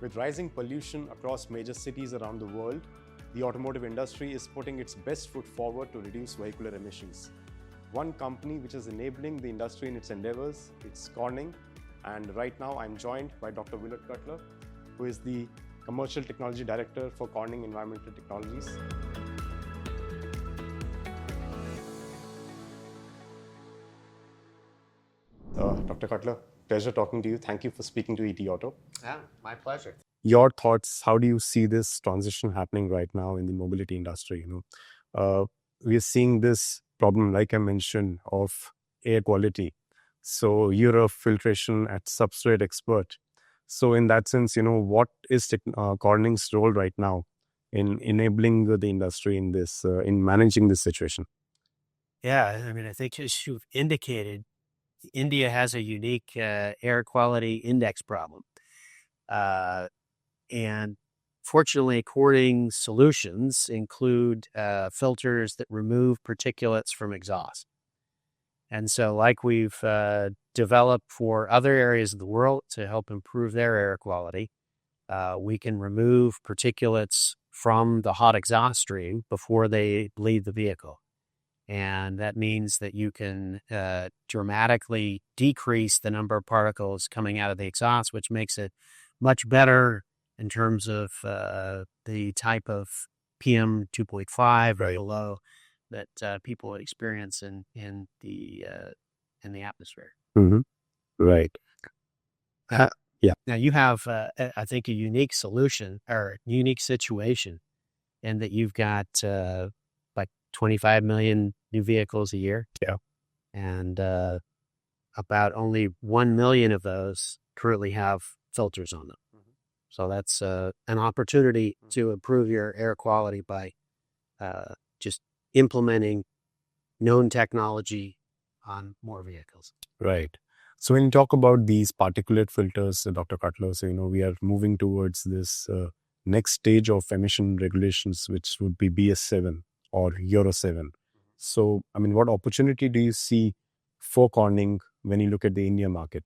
With rising pollution across major cities around the world, the automotive industry is putting its best foot forward to reduce vehicular emissions. One company which is enabling the industry in its endeavors is Corning, and right now I'm joined by Dr. Willard Cutler, who is the Commercial Technology Director for Corning Environmental Technologies. Dr. Cutler, pleasure talking to you. Thank you for speaking to ET Auto. Yeah, my pleasure. Your thoughts, how do you see this transition happening right now in the mobility industry? We are seeing this problem, like I mentioned, of air quality. So you're a filtration at substrate expert. So in that sense, what is Corning's role right now in enabling the industry in this, in managing this situation? Yeah, I mean, I think as you've indicated, India has a unique air quality index problem. And fortunately, Corning solutions include filters that remove particulates from exhaust. And so like we've developed for other areas of the world to help improve their air quality, we can remove particulates from the hot exhaust stream before they leave the vehicle. And that means that you can dramatically decrease the number of particles coming out of the exhaust, which makes it much better in terms of the type of PM 2.5 or below that people would experience in the atmosphere. Mm-hmm. Right. Yeah. Now you have, I think, a unique solution or unique situation in that you've got like 25 million new vehicles a year. Yeah. And about only 1 million of those currently have filters on them. Mm-hmm. So that's an opportunity to improve your air quality by just implementing known technology on more vehicles. Right. So when you talk about these particulate filters, Dr. Cutler, so we are moving towards this next stage of emission regulations, which would be BS7 or Euro 7. So, I mean, what opportunity do you see for Corning when you look at the India market?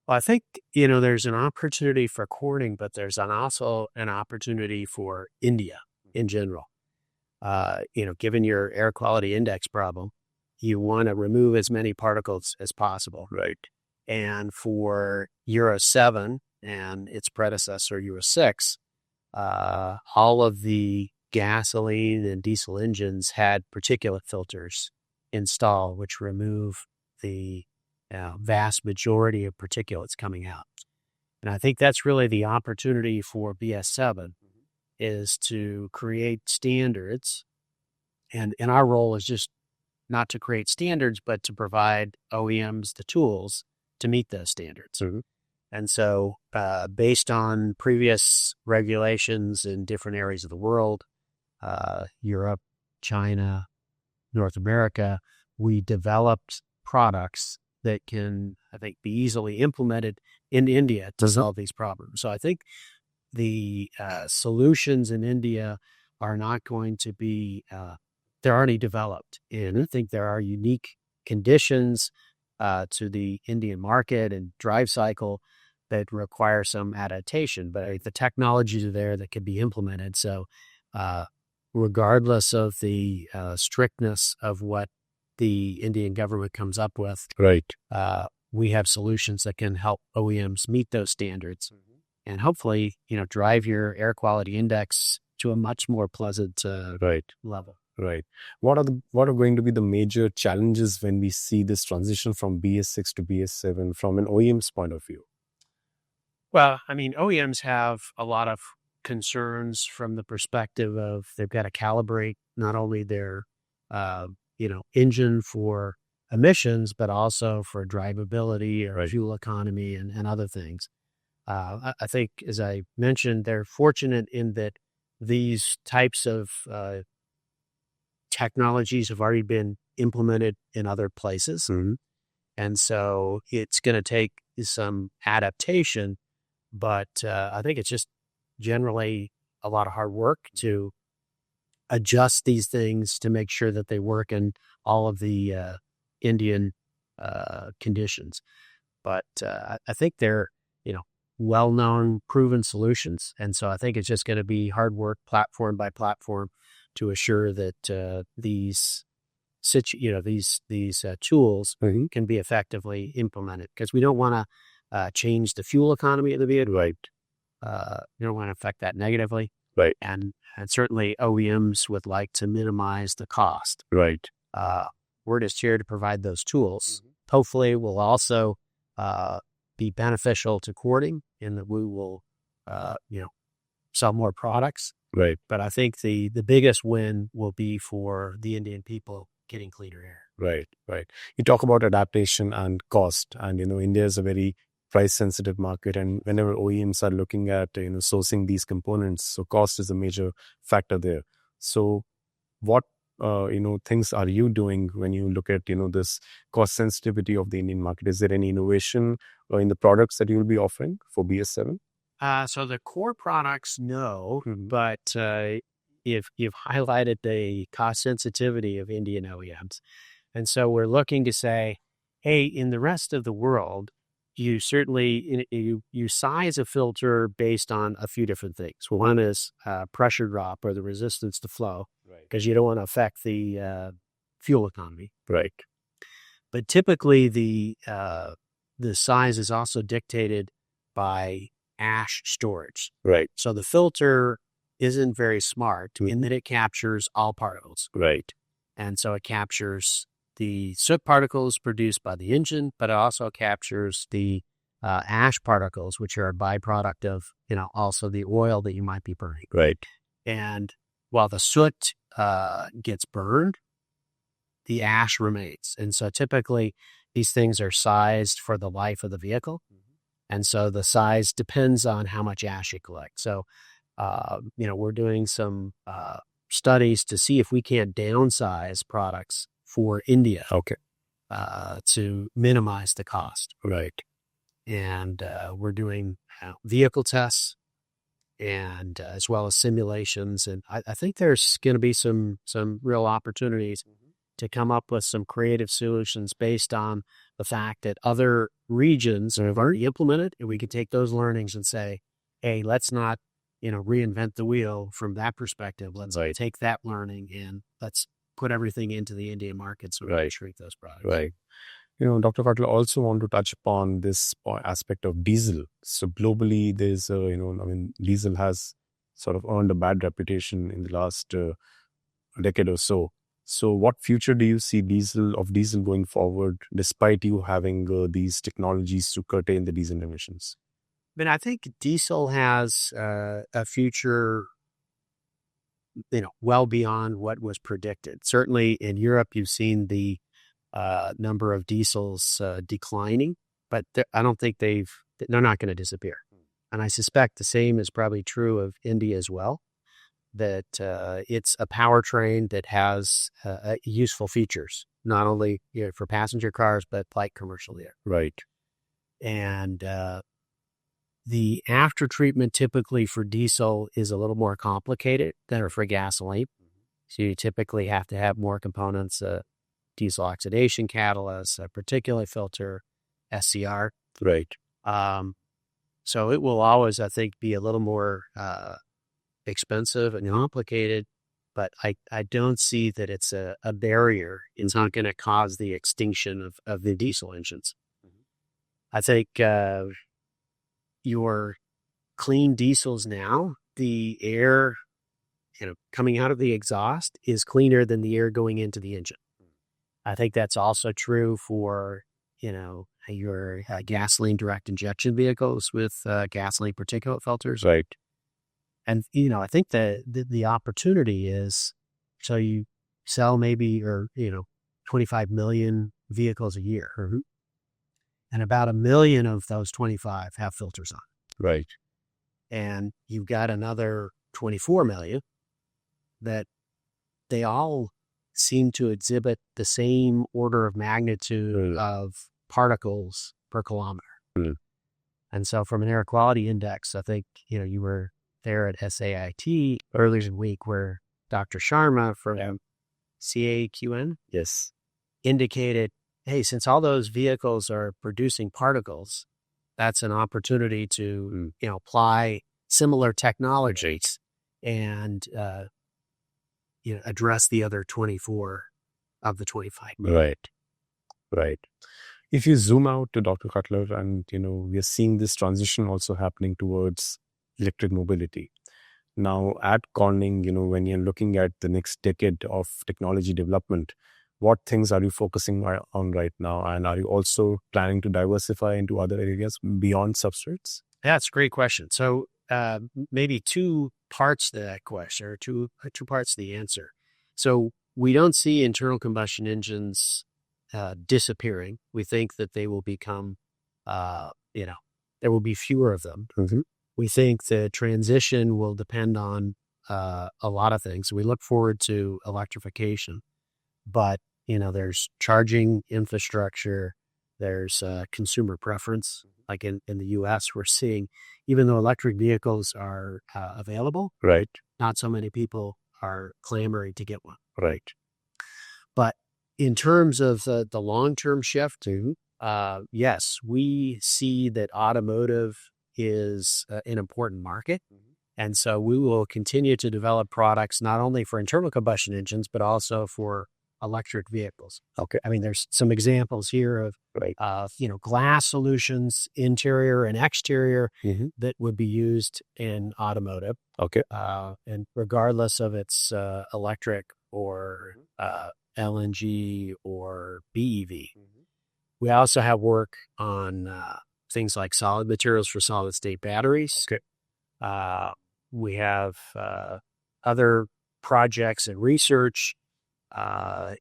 Well, I think, there's an opportunity for Corning, but there's also an opportunity for India in general. Given your air quality index problem, you want to remove as many particles as possible. Right. And for Euro 7 and its predecessor, Euro 6, all of the gasoline and diesel engines had particulate filters installed, which remove the vast majority of particulates coming out. And I think that's really the opportunity for BS7 is to create standards. And our role is just not to create standards, but to provide OEMs the tools to meet those standards. Mm-hmm. And so based on previous regulations in different areas of the world, Europe, China, North America, we developed products that can, I think, be easily implemented in India to solve these problems. So I think the solutions in India are not going to be, they're already developed. And I think there are unique conditions to the Indian market and drive cycle that require some adaptation, but the technologies are there that can be implemented. So regardless of the strictness of what the Indian government comes up with, right, we have solutions that can help OEMs meet those standards and hopefully, drive your air quality index to a much more pleasant level. Right. What are going to be the major challenges when we see this transition from BS6 to BS7 from an OEM's point of view? Well, I mean, OEMs have a lot of concerns from the perspective of they've got to calibrate not only their, engine for emissions, but also for drivability or fuel economy and other things. I think, as I mentioned, they're fortunate in that these types of technologies have already been implemented in other places. Mm-hmm. And so it's going to take some adaptation, but I think it's just generally a lot of hard work to adjust these things to make sure that they work in all of the Indian conditions. But I think they're, well-known, proven solutions. And so I think it's just going to be hard work, platform by platform, to assure that these tools can be effectively implemented, because we don't want to change the fuel economy of the vehicle. Right. We don't want to affect that negatively. Right. And certainly OEMs would like to minimize the cost. Right. We're just here to provide those tools. Hopefully will also be beneficial to Corning in that we will, sell more products. Right. But I think the biggest win will be for the Indian people getting cleaner air. Right. Right. You talk about adaptation and cost, and India is a very price sensitive market, and whenever OEMs are looking at sourcing these components, so cost is a major factor there. So what things are you doing when you look at this cost sensitivity of the Indian market? Is there any innovation in the products that you will be offering for BS7? So the core products, no, but if you've highlighted the cost sensitivity of Indian OEMs, and so we're looking to say, hey, in the rest of the world, you certainly you size a filter based on a few different things. One is pressure drop, or the resistance to flow, because you don't want to affect the fuel economy. Right. But typically the size is also dictated by ash storage. Right. So the filter isn't very smart in that it captures all particles. Right. And so it captures the soot particles produced by the engine, but it also captures the ash particles, which are a byproduct of, also the oil that you might be burning. Right. And while the soot gets burned, the ash remains. And so typically these things are sized for the life of the vehicle. And so the size depends on how much ash you collect. So, we're doing some studies to see if we can't downsize products for India. Okay. To minimize the cost. Right. And we're doing vehicle tests, and as well as simulations. And I think there's going to be some real opportunities to come up with some creative solutions based on the fact that other regions have already implemented, and we can take those learnings and say, hey, let's not, reinvent the wheel from that perspective. Let's take that learning and let's put everything into the Indian market so we can shrink those products. Right. Dr. Cutler, also want to touch upon this aspect of diesel. So globally, there's, diesel has sort of earned a bad reputation in the last decade or so. So what future do you see diesel going forward, despite you having these technologies to curtail the diesel emissions? I think diesel has a future, well beyond what was predicted. Certainly in Europe, you've seen the number of diesels declining, but I don't think they're not going to disappear. And I suspect the same is probably true of India as well, that it's a powertrain that has useful features, not only for passenger cars, but light commercial air. Right. And the after treatment typically for diesel is a little more complicated than for gasoline. So you typically have to have more components, diesel oxidation catalyst, a particulate filter, SCR. Right. So it will always, I think, be a little more expensive and complicated, but I don't see that it's a barrier. It's not going to cause the extinction of the diesel engines. I think your clean diesels now, the air coming out of the exhaust is cleaner than the air going into the engine. I think that's also true for your gasoline direct injection vehicles with gasoline particulate filters. Right. And, I think the opportunity is, so you sell maybe, 25 million vehicles a year, and about 1 million of those 25 have filters on. Right. And you've got another 24 million that they all seem to exhibit the same order of magnitude of particles per kilometer. And so from an air quality index, I think, you were there at SAIT earlier in the week where Dr. Sharma from CAQN indicated, hey, since all those vehicles are producing particles, that's an opportunity to apply similar technologies and address the other 24 of the 25. Right. If you zoom out to Dr. Cutler, and we are seeing this transition also happening towards electric mobility. Now at Corning, when you're looking at the next decade of technology development, what things are you focusing on right now? And are you also planning to diversify into other areas beyond substrates? That's a great question. So maybe two parts to that question, or two parts to the answer. So we don't see internal combustion engines disappearing. We think that they will become, there will be fewer of them. Mm-hmm. We think the transition will depend on a lot of things. We look forward to electrification, but there's charging infrastructure, there's consumer preference. Like in the U.S., we're seeing, even though electric vehicles are available, Right. not so many people are clamoring to get one. Right. But in terms of the long-term shift, yes, we see that automotive is an important market. And so we will continue to develop products not only for internal combustion engines, but also for electric vehicles. Okay. I mean, there's some examples here of, glass solutions, interior and exterior, that would be used in automotive. Okay. And regardless of its electric or LNG or BEV. We also have work on things like solid materials for solid state batteries. Okay. We have other projects and research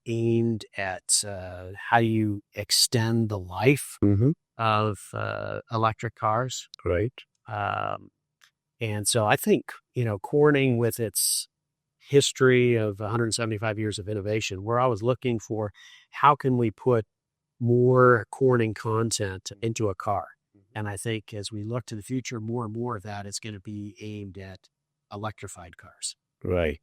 aimed at how you extend the life of electric cars. Right. And so I think, Corning, with its history of 175 years of innovation, we're always looking for how can we put more Corning content into a car. And I think as we look to the future, more and more of that is going to be aimed at electrified cars. Right.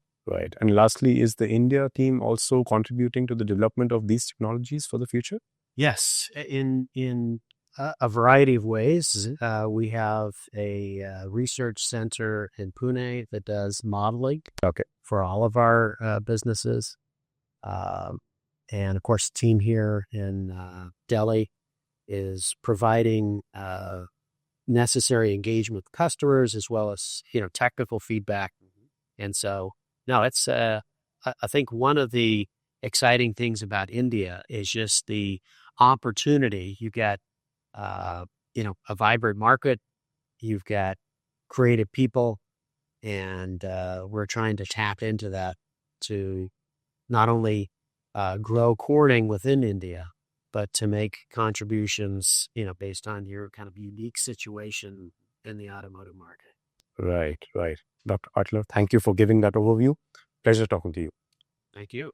And lastly, is the India team also contributing to the development of these technologies for the future? Yes, in a variety of ways. We have a research center in Pune that does modeling for all of our businesses. And of course, the team here in Delhi is providing necessary engagement with customers as well as, technical feedback. And so, no, it's, I think one of the exciting things about India is just the opportunity. You've got, a vibrant market, you've got creative people, and we're trying to tap into that to not only grow Corning within India, but to make contributions, based on your kind of unique situation in the automotive market. Right. Dr. Cutler, thank you for giving that overview. Pleasure talking to you. Thank you.